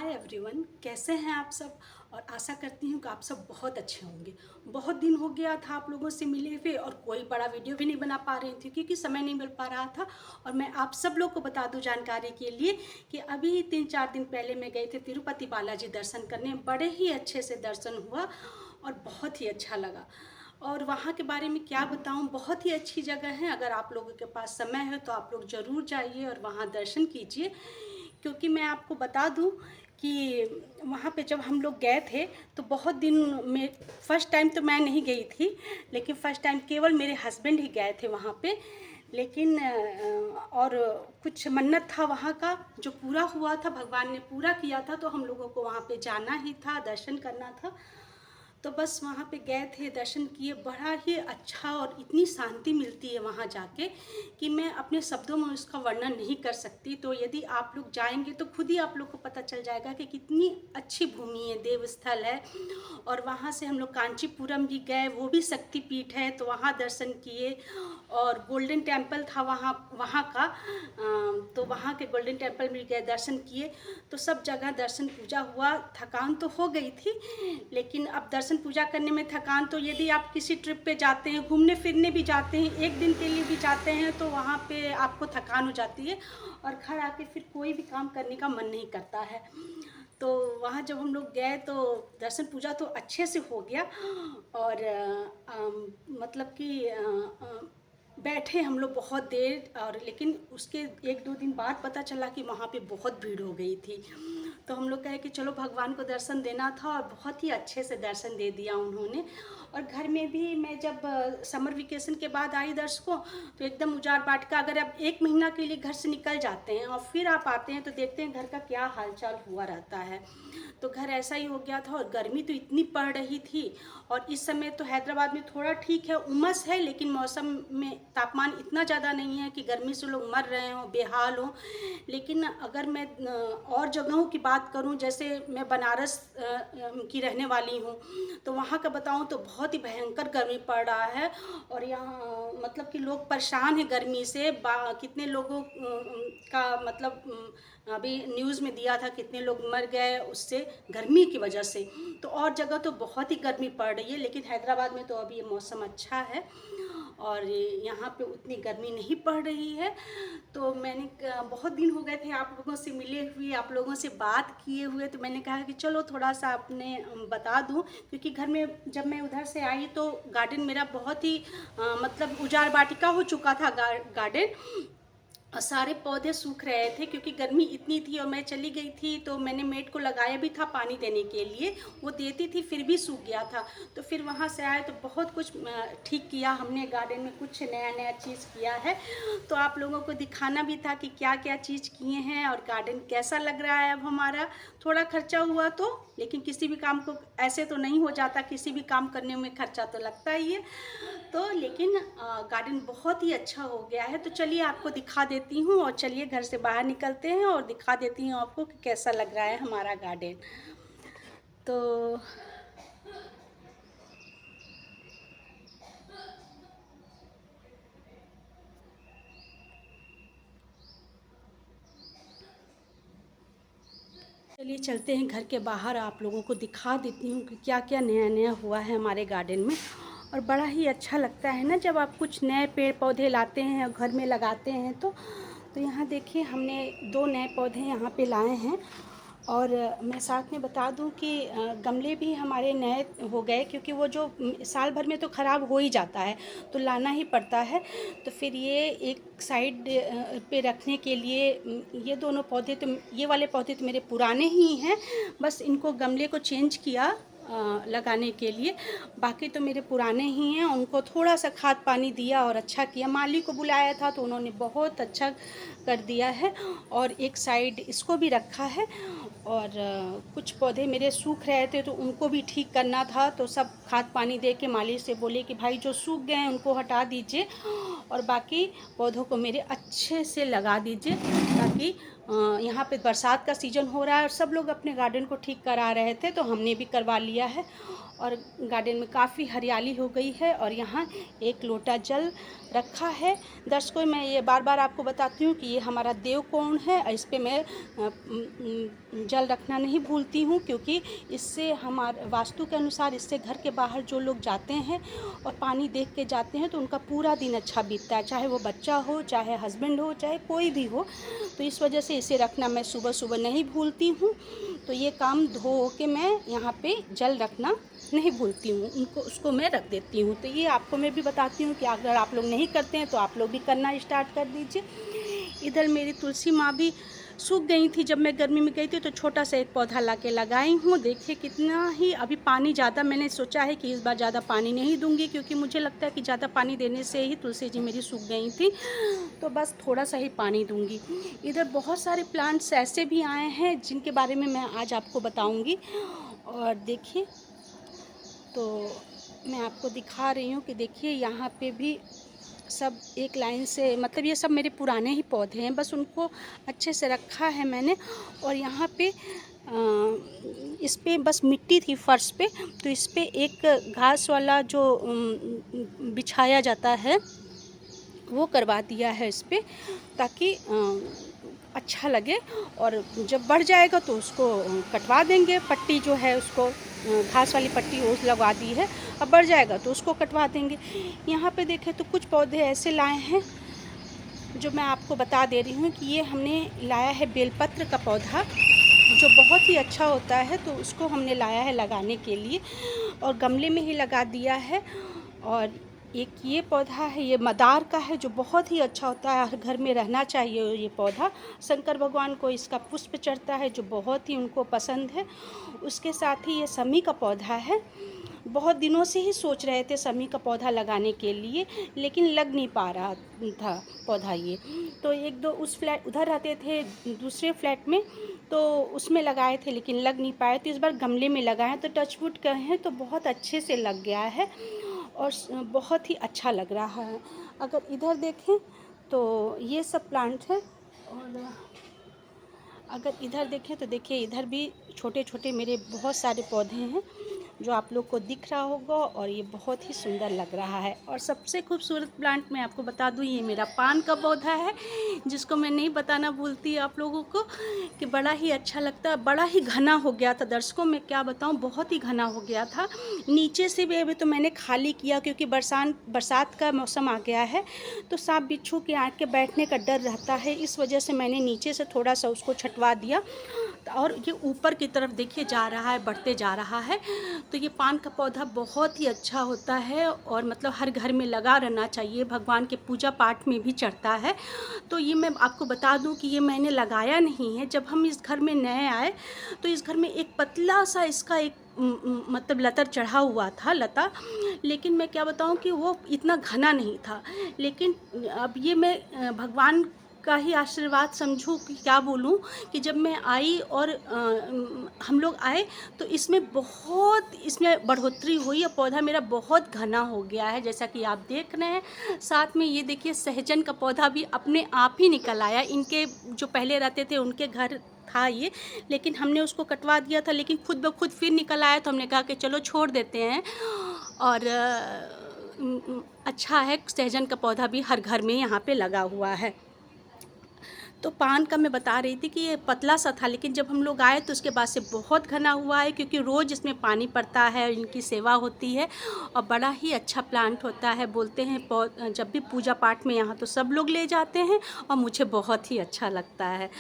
Hi everyone, कैसे हैं आप सब। और आशा करती हूँ कि आप सब बहुत अच्छे होंगे। बहुत दिन हो गया था आप लोगों से मिले हुए और कोई बड़ा वीडियो भी नहीं बना पा रही थी क्योंकि समय नहीं मिल पा रहा था। और मैं आप सब लोग को बता दूं जानकारी के लिए कि अभी 3-4 दिन पहले मैं गई थी तिरुपति बालाजी दर्शन करने। बड़े ही अच्छे से दर्शन हुआ और बहुत ही अच्छा लगा। और वहाँ के बारे में क्या बताऊँ, बहुत ही अच्छी जगह है। अगर आप लोगों के पास समय है तो आप लोग ज़रूर जाइए और वहाँ दर्शन कीजिए। क्योंकि मैं आपको बता दूं कि वहाँ पे जब हम लोग गए थे तो बहुत दिन में फ़र्स्ट टाइम तो मैं नहीं गई थी, लेकिन फ़र्स्ट टाइम केवल मेरे हस्बैंड ही गए थे वहाँ पे। लेकिन और कुछ मन्नत था वहाँ का जो पूरा हुआ था, भगवान ने पूरा किया था, तो हम लोगों को वहाँ पे जाना ही था, दर्शन करना था। तो बस वहाँ पे गए थे, दर्शन किए। बड़ा ही अच्छा और इतनी शांति मिलती है वहाँ जाके कि मैं अपने शब्दों में उसका वर्णन नहीं कर सकती। तो यदि आप लोग जाएंगे तो खुद ही आप लोग को पता चल जाएगा कि कितनी अच्छी भूमि है, देव स्थल है। और वहाँ से हम लोग कांचीपुरम भी गए, वो भी शक्तिपीठ है, तो वहाँ दर्शन किए। और गोल्डन टेम्पल था वहाँ वहाँ का, तो वहाँ के गोल्डन टेम्पल में गए, दर्शन किए। तो सब जगह दर्शन पूजा हुआ। थकान तो हो गई थी, लेकिन अब दर्शन पूजा करने में थकान तो, यदि आप किसी ट्रिप पे जाते हैं, घूमने फिरने भी जाते हैं, एक दिन के लिए भी जाते हैं, तो वहाँ पे आपको थकान हो जाती है और घर आके फिर कोई भी काम करने का मन नहीं करता है। तो वहाँ जब हम लोग गए तो दर्शन पूजा तो अच्छे से हो गया। और मतलब कि बैठे हम लोग बहुत देर। और लेकिन उसके 1-2 दिन बाद पता चला कि वहाँ पे बहुत भीड़ हो गई थी। तो हम लोग कहे कि चलो भगवान को दर्शन देना था, और बहुत ही अच्छे से दर्शन दे दिया उन्होंने। और घर में भी मैं जब समर वेकेशन के बाद आई दर्शकों, तो एकदम उजाड़ बाट का, अगर आप 1 महीना के लिए घर से निकल जाते हैं और फिर आप आते हैं तो देखते हैं घर का क्या हालचाल हुआ रहता है। तो घर ऐसा ही हो गया था। और गर्मी तो इतनी पड़ रही थी। और इस समय तो हैदराबाद में थोड़ा ठीक है, उमस है, लेकिन मौसम में तापमान इतना ज़्यादा नहीं है कि गर्मी से लोग मर रहे हों, बेहाल हों। लेकिन अगर मैं और जगहों की बात करूं, जैसे मैं बनारस की रहने वाली हूं, तो वहां का बताऊं तो बहुत ही भयंकर गर्मी पड़ रहा है। और यहाँ मतलब कि लोग परेशान हैं गर्मी से। कितने लोगों का मतलब अभी न्यूज़ में दिया था, कितने लोग मर गए उससे, गर्मी की वजह से। तो और जगह तो बहुत ही गर्मी पड़ रही है, लेकिन हैदराबाद में तो अभी ये मौसम अच्छा है और यहाँ पे उतनी गर्मी नहीं पड़ रही है। तो मैंने बहुत दिन हो गए थे आप लोगों से मिले हुए, आप लोगों से बात किए हुए, तो मैंने कहा कि चलो थोड़ा सा अपने बता दूं। क्योंकि घर में जब मैं उधर से आई तो गार्डन मेरा बहुत ही मतलब उजाड़ बाटिका हो चुका था गार्डन। और सारे पौधे सूख रहे थे क्योंकि गर्मी इतनी थी। और मैं चली गई थी तो मैंने मेड को लगाया भी था पानी देने के लिए, वो देती थी फिर भी सूख गया था। तो फिर वहाँ से आए तो बहुत कुछ ठीक किया हमने, गार्डन में कुछ नया नया चीज़ किया है। तो आप लोगों को दिखाना भी था कि क्या क्या चीज़ किए हैं और गार्डन कैसा लग रहा है अब हमारा। थोड़ा खर्चा हुआ तो, लेकिन किसी भी काम को ऐसे तो नहीं हो जाता, किसी भी काम करने में खर्चा तो लगता ही है। तो लेकिन गार्डन बहुत ही अच्छा हो गया है। तो चलिए आपको दिखा देती हूँ, और चलिए घर से बाहर निकलते हैं और दिखा देती हूँ आपको कि कैसा लग रहा है हमारा गार्डन। तो चलिए चलते हैं घर के बाहर, आप लोगों को दिखा देती हूँ कि क्या क्या नया नया हुआ है हमारे गार्डन में। और बड़ा ही अच्छा लगता है ना जब आप कुछ नए पेड़ पौधे लाते हैं और घर में लगाते हैं तो यहाँ देखिए हमने 2 नए पौधे यहाँ पे लाए हैं। और मैं साथ में बता दूं कि गमले भी हमारे नए हो गए, क्योंकि वो जो साल भर में तो ख़राब हो ही जाता है, तो लाना ही पड़ता है। तो फिर ये एक साइड पे रखने के लिए ये दोनों पौधे तो, ये वाले पौधे तो मेरे पुराने ही हैं, बस इनको गमले को चेंज किया लगाने के लिए। बाकी तो मेरे पुराने ही हैं। उनको थोड़ा सा खाद पानी दिया और अच्छा किया, माली को बुलाया था तो उन्होंने बहुत अच्छा कर दिया है। और एक साइड इसको भी रखा है। और कुछ पौधे मेरे सूख रहे थे तो उनको भी ठीक करना था, तो सब खाद पानी दे के माली से बोले कि भाई जो सूख गए हैं उनको हटा दीजिए और बाकी पौधों को मेरे अच्छे से लगा दीजिए, ताकि यहाँ पे बरसात का सीज़न हो रहा है और सब लोग अपने गार्डन को ठीक करा रहे थे, तो हमने भी करवा लिया है और गार्डन में काफ़ी हरियाली हो गई है। और यहाँ एक लोटा जल रखा है। दर्शकों, मैं ये बार बार आपको बताती हूँ कि ये हमारा देव कोण है और इस पे मैं जल रखना नहीं भूलती हूँ, क्योंकि इससे हमारे वास्तु के अनुसार इससे घर के बाहर जो लोग जाते हैं और पानी देख के जाते हैं तो उनका पूरा दिन अच्छा बीतता है, चाहे वो बच्चा हो, चाहे हस्बैंड हो, चाहे कोई भी हो। तो इस वजह से इसे रखना मैं सुबह सुबह नहीं भूलती हूँ। तो ये काम धो के मैं यहाँ पे जल रखना नहीं भूलती हूँ, उसको मैं रख देती हूँ। तो ये आपको मैं भी बताती हूँ कि अगर आप लोग नहीं करते हैं तो आप लोग भी करना स्टार्ट कर दीजिए। इधर मेरी तुलसी माँ भी सूख गई थी, जब मैं गर्मी में गई थी तो छोटा सा एक पौधा ला के लगाई हूँ। देखिए कितना ही अभी पानी ज़्यादा, मैंने सोचा है कि इस बार ज़्यादा पानी नहीं दूंगी, क्योंकि मुझे लगता है कि ज़्यादा पानी देने से ही तुलसी जी मेरी सूख गई थी, तो बस थोड़ा सा ही पानी दूंगी। इधर बहुत सारे प्लांट्स ऐसे भी आए हैं जिनके बारे में मैं आज आपको बताऊँगी। और देखिए, तो मैं आपको दिखा रही हूँ कि देखिए यहाँ पे भी सब एक लाइन से, मतलब ये सब मेरे पुराने ही पौधे हैं, बस उनको अच्छे से रखा है मैंने। और यहाँ पे इस पे बस मिट्टी थी फर्श पे, तो इस पे एक घास वाला जो बिछाया जाता है वो करवा दिया है इस पे, ताकि अच्छा लगे। और जब बढ़ जाएगा तो उसको कटवा देंगे, पट्टी जो है उसको, घास वाली पट्टी वो लगा दी है, अब बढ़ जाएगा तो उसको कटवा देंगे। यहाँ पे देखें तो कुछ पौधे ऐसे लाए हैं जो मैं आपको बता दे रही हूँ कि ये हमने लाया है बेलपत्र का पौधा, जो बहुत ही अच्छा होता है, तो उसको हमने लाया है लगाने के लिए और गमले में ही लगा दिया है। और एक ये पौधा है, ये मदार का है, जो बहुत ही अच्छा होता है, हर घर में रहना चाहिए ये पौधा। शंकर भगवान को इसका पुष्प चढ़ता है, जो बहुत ही उनको पसंद है। उसके साथ ही ये समी का पौधा है। बहुत दिनों से ही सोच रहे थे समी का पौधा लगाने के लिए, लेकिन लग नहीं पा रहा था पौधा ये। तो एक दो उस फ्लैट उधर रहते थे दूसरे फ्लैट में, तो उसमें लगाए थे लेकिन लग नहीं पाए, तो इस बार गमले में लगाए तो टचवुड कहें तो बहुत अच्छे से लग गया है और बहुत ही अच्छा लग रहा है। अगर इधर देखें तो ये सब प्लांट है, और अगर इधर देखें तो देखिए इधर भी छोटे छोटे मेरे बहुत सारे पौधे हैं जो आप लोग को दिख रहा होगा, और ये बहुत ही सुंदर लग रहा है। और सबसे खूबसूरत प्लांट मैं आपको बता दूं, ये मेरा पान का पौधा है, जिसको मैं नहीं बताना भूलती आप लोगों को कि बड़ा ही अच्छा लगता है। बड़ा ही घना हो गया था दर्शकों, मैं क्या बताऊं, बहुत ही घना हो गया था। नीचे से भी अभी तो मैंने खाली किया, क्योंकि बरसात का मौसम आ गया है, तो सांप बिच्छू के आके बैठने का डर रहता है, इस वजह से मैंने नीचे से थोड़ा सा उसको छटवा दिया। और ये ऊपर की तरफ देखिए जा रहा है, बढ़ते जा रहा है। तो ये पान का पौधा बहुत ही अच्छा होता है और मतलब हर घर में लगा रहना चाहिए, भगवान के पूजा पाठ में भी चढ़ता है। तो ये मैं आपको बता दूं कि ये मैंने लगाया नहीं है, जब हम इस घर में नए आए तो इस घर में एक पतला सा इसका एक मतलब लतर चढ़ा हुआ था, लता, लेकिन मैं क्या बताऊं कि वो इतना घना नहीं था। लेकिन अब ये मैं भगवान का ही आशीर्वाद समझूं कि क्या बोलूं, कि जब मैं आई और हम लोग आए तो इसमें बढ़ोतरी हुई और पौधा मेरा बहुत घना हो गया है, जैसा कि आप देख रहे हैं। साथ में ये देखिए सहजन का पौधा भी अपने आप ही निकल आया। इनके जो पहले रहते थे उनके घर था ये, लेकिन हमने उसको कटवा दिया था, लेकिन खुद ब खुद फिर निकल आया, तो हमने कहा कि चलो छोड़ देते हैं। और अच्छा है, सहजन का पौधा भी हर घर में यहाँ पे लगा हुआ है। तो पान का मैं बता रही थी कि ये पतला सा था, लेकिन जब हम लोग आए तो उसके बाद से बहुत घना हुआ है, क्योंकि रोज़ इसमें पानी पड़ता है, इनकी सेवा होती है और बड़ा ही अच्छा प्लांट होता है। बोलते हैं जब भी पूजा पाठ में यहाँ तो सब लोग ले जाते हैं और मुझे बहुत ही अच्छा लगता है।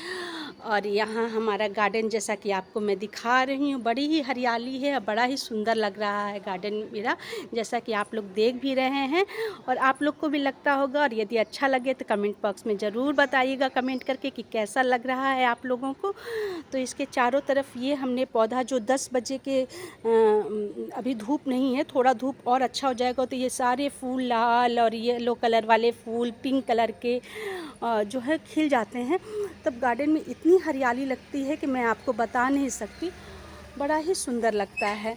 और यहाँ हमारा गार्डन जैसा कि आपको मैं दिखा रही हूँ, बड़ी ही हरियाली है और बड़ा ही सुंदर लग रहा है गार्डन मेरा, जैसा कि आप लोग देख भी रहे हैं और आप लोग को भी लगता होगा। और यदि अच्छा लगे तो कमेंट बॉक्स में ज़रूर बताइएगा कमेंट करके कि कैसा लग रहा है आप लोगों को। तो इसके चारों तरफ ये हमने पौधा जो 10 बजे के अभी धूप नहीं है, थोड़ा धूप और अच्छा हो जाएगा तो ये सारे फूल लाल और येलो कलर वाले फूल, पिंक कलर के जो है खिल जाते हैं, तब गार्डन में इतनी हरियाली लगती है कि मैं आपको बता नहीं सकती, बड़ा ही सुंदर लगता है।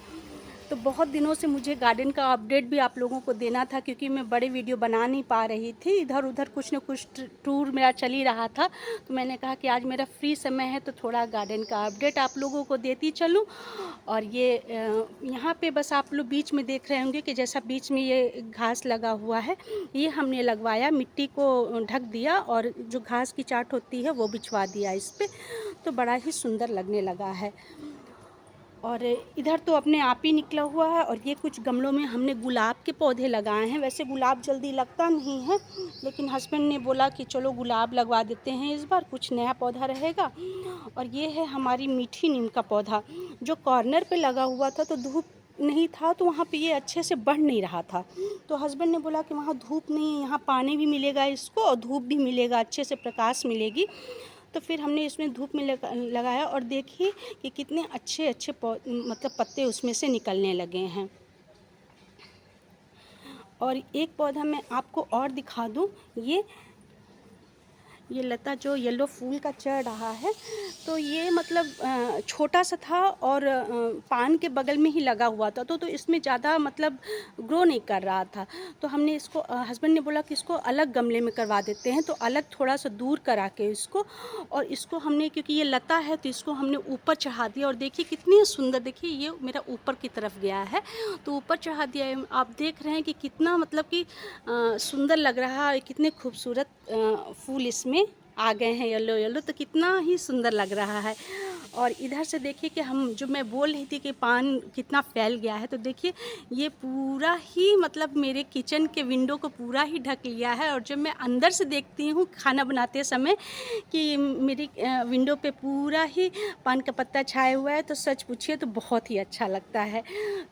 तो बहुत दिनों से मुझे गार्डन का अपडेट भी आप लोगों को देना था, क्योंकि मैं बड़े वीडियो बना नहीं पा रही थी, इधर उधर कुछ न कुछ टूर मेरा चल ही रहा था। तो मैंने कहा कि आज मेरा फ्री समय है तो थोड़ा गार्डन का अपडेट आप लोगों को देती चलूँ। और ये यहाँ पे बस आप लोग बीच में देख रहे होंगे कि जैसा बीच में ये घास लगा हुआ है, ये हमने लगवाया, मिट्टी को ढक दिया और जो घास की चाट होती है वो बिछवा दिया इस पे, तो बड़ा ही सुंदर लगने लगा है। और इधर तो अपने आप ही निकला हुआ है। और ये कुछ गमलों में हमने गुलाब के पौधे लगाए हैं। वैसे गुलाब जल्दी लगता नहीं है, लेकिन हस्बैंड ने बोला कि चलो गुलाब लगवा देते हैं इस बार, कुछ नया पौधा रहेगा। और ये है हमारी मीठी नीम का पौधा, जो कॉर्नर पे लगा हुआ था, तो धूप नहीं था तो वहाँ पे ये अच्छे से बढ़ नहीं रहा था। तो हस्बैंड ने बोला कि वहाँ धूप नहीं है, यहाँ पानी भी मिलेगा इसको और धूप भी मिलेगा, अच्छे से प्रकाश मिलेगी। तो फिर हमने इसमें धूप में लगाया और देखिए कि कितने अच्छे अच्छे मतलब पत्ते उसमें से निकलने लगे हैं। और एक पौधा मैं आपको और दिखा दूँ, ये लता जो येलो फूल का चढ़ रहा है, तो ये मतलब छोटा सा था और पान के बगल में ही लगा हुआ था, तो इसमें ज़्यादा मतलब ग्रो नहीं कर रहा था। तो हमने इसको हस्बैंड ने बोला कि इसको अलग गमले में करवा देते हैं, तो अलग थोड़ा सा दूर करा के इसको, और इसको हमने, क्योंकि ये लता है तो इसको हमने ऊपर चढ़ा दिया। और देखिए कितनी सुंदर, देखिए ये मेरा ऊपर की तरफ गया है तो ऊपर चढ़ा दिया है। आप देख रहे हैं कि कितना मतलब कि सुंदर लग रहा है, कितने खूबसूरत फूल इसमें आ गए हैं, येलो येलो, तो कितना ही सुंदर लग रहा है। और इधर से देखिए कि हम जो मैं बोल रही थी कि पान कितना फैल गया है, तो देखिए ये पूरा ही मतलब मेरे किचन के विंडो को पूरा ही ढक लिया है। और जब मैं अंदर से देखती हूँ खाना बनाते समय कि मेरी विंडो पे पूरा ही पान का पत्ता छाया हुआ है, तो सच पूछिए तो बहुत ही अच्छा लगता है।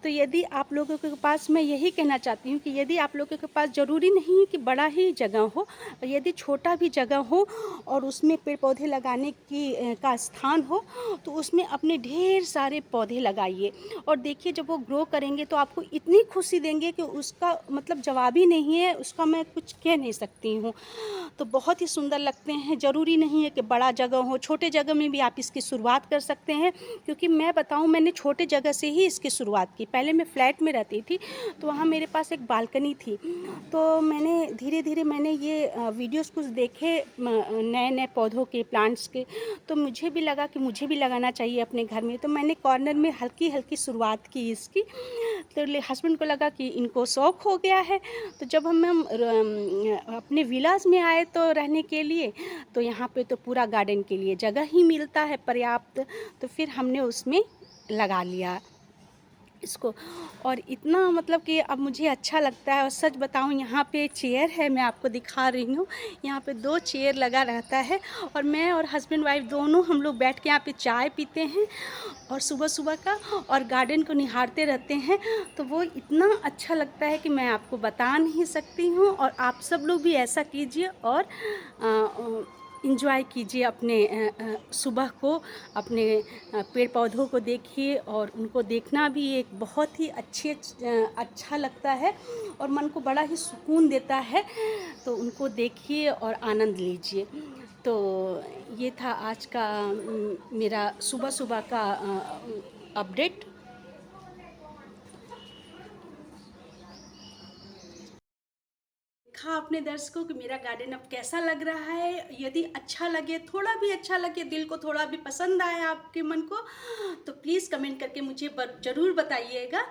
तो यदि आप लोगों के पास, मैं यही कहना चाहती हूँ कि यदि आप लोगों के पास, ज़रूरी नहीं कि बड़ा ही जगह हो, यदि छोटा भी जगह हो और उसमें पेड़ पौधे लगाने की का स्थान हो, तो उसमें अपने ढेर सारे पौधे लगाइए। और देखिए जब वो ग्रो करेंगे तो आपको इतनी खुशी देंगे कि उसका मतलब जवाब ही नहीं है, उसका मैं कुछ कह नहीं सकती हूँ। तो बहुत ही सुंदर लगते हैं। ज़रूरी नहीं है कि बड़ा जगह हो, छोटे जगह में भी आप इसकी शुरुआत कर सकते हैं। क्योंकि मैं बताऊँ, मैंने छोटे जगह से ही इसकी शुरुआत की। पहले मैं फ्लैट में रहती थी, तो वहाँ मेरे पास एक बालकनी थी, तो मैंने धीरे धीरे मैंने ये वीडियोज़ कुछ देखे नए नए पौधों के, प्लांट्स के, तो मुझे भी लगा कि मुझे भी लगाना चाहिए अपने घर में। तो मैंने कॉर्नर में हल्की हल्की शुरुआत की इसकी। तो हस्बैंड को लगा कि इनको शौक़ हो गया है। तो जब हम अपने विलाज में आए तो रहने के लिए, तो यहाँ पे तो पूरा गार्डन के लिए जगह ही मिलता है पर्याप्त, तो फिर हमने उसमें लगा लिया इसको। और इतना मतलब कि अब मुझे अच्छा लगता है। और सच बताऊं, यहाँ पे चेयर है, मैं आपको दिखा रही हूँ, यहाँ पे 2 चेयर लगा रहता है, और मैं और हस्बैंड वाइफ दोनों हम लोग बैठ के यहाँ पे चाय पीते हैं और सुबह सुबह का, और गार्डन को निहारते रहते हैं। तो वो इतना अच्छा लगता है कि मैं आपको बता नहीं सकती हूँ। और आप सब लोग भी ऐसा कीजिए और इंजॉय कीजिए अपने सुबह को, अपने पेड़ पौधों को देखिए। और उनको देखना भी एक बहुत ही अच्छा लगता है और मन को बड़ा ही सुकून देता है। तो उनको देखिए और आनंद लीजिए। तो ये था आज का मेरा सुबह सुबह का अपडेट। देखा अपने दर्शकों कि मेरा गार्डन अब कैसा लग रहा है। यदि अच्छा लगे, थोड़ा भी अच्छा लगे, दिल को थोड़ा भी पसंद आए आपके मन को, तो प्लीज़ कमेंट करके मुझे ज़रूर बताइएगा।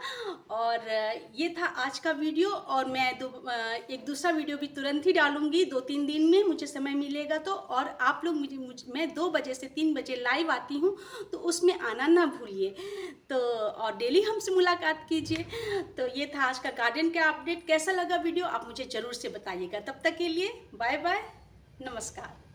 और ये था आज का वीडियो, और मैं एक दूसरा वीडियो भी तुरंत ही डालूंगी 2-3 दिन में, मुझे समय मिलेगा तो। और आप लोग मैं 2 बजे से 3 बजे लाइव आती हूँ, तो उसमें आना ना भूलिए। तो और डेली हमसे मुलाकात कीजिए। तो ये था आज का गार्डन का अपडेट। कैसा लगा वीडियो आप मुझे ज़रूर से बताइएगा। तब तक के लिए बाय बाय, नमस्कार।